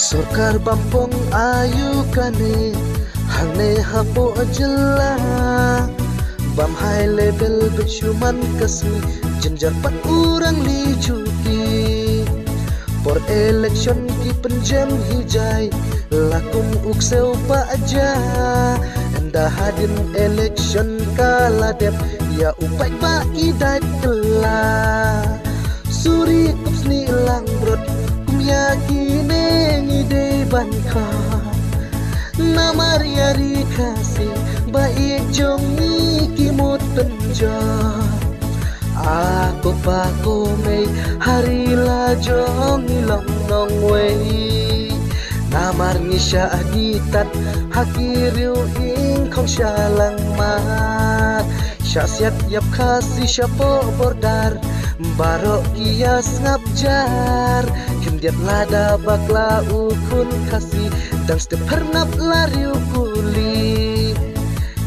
Sorkar bampong ayu kane hangne hapo ajalla bam high level becuman kasmi jenjar pat urang li cuti por election ki penjam hijai lakum ukseu pa aja anda hadin election kala dep ya upai pa idat kela suri kupsni lang brot yakine ngide banka namar yari kasih baik jongi kimut penjar aku pako mei hari la jongi long nong wei namar ngisha aditat hakiriu ing kong shalang mat syasiat yap kasih syapo bordar barok kias ngabjar kendiat lada bakla ukun kasih dan step hernap lari ukuli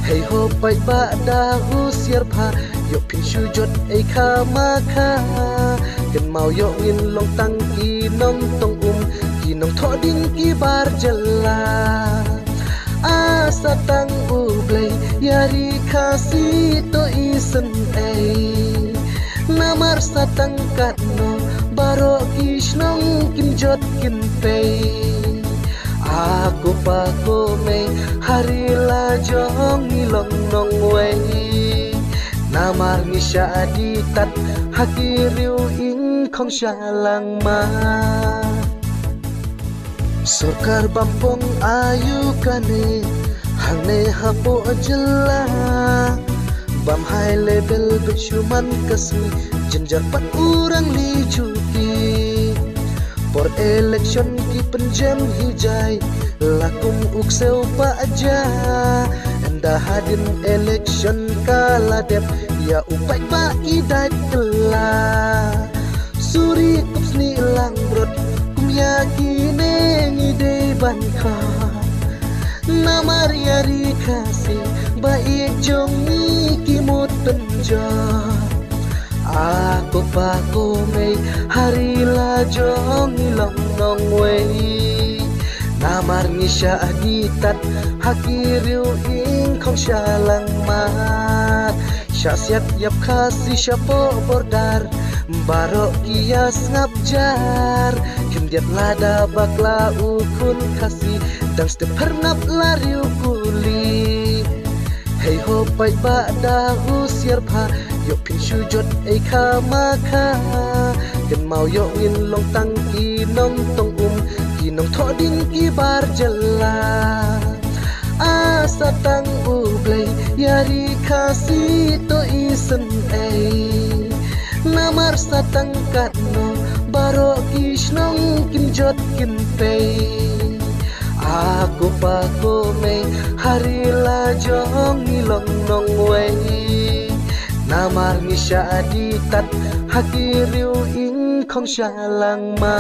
hey ho pai ba da usiar pha yo pin sujot ei maka ken mau yo ngin long tang ki nong tong kinong thoding ki bar jalla asa tang ublay yari kasih to isen ei namar satang katno baro kisnong kinjot kinpei aku pako mei hari la jong ilong nong wei namar ngisha aditat hakiriu ing kong shalang ma sorkar bampong ayu kane hangne hapo ajalla bam high level becuman kasmi jenjar pat urang li cuti por election ki penjam hijai lakum ukseu pa aja anda hadin election kala dep ya upai pa idat kela suri kupsni lang brot kum yakine ngide banka namar yari kasih baik jongi kimut penjar aku pako mei hari la jongi long nong wei namar ngisha aditat hakiriu ing kong shalang mat syasiat yap kasih syapo bordar barok kias ngabjar kendiat lada bakla ukun kasih dan step hernap lari ukuli hey ho pai ba da usiar pha yo pin sujot ei maka ken mau yo ngin long tang ki nong tong kinong thoding ki bar jalla asa tang ublay yari kasih to isen ei namar satang katno baro kisnong kinjot kinpei aku pako mei hari la jong ilong nong wei namar ngisha aditat hakiriu ing kong shalang ma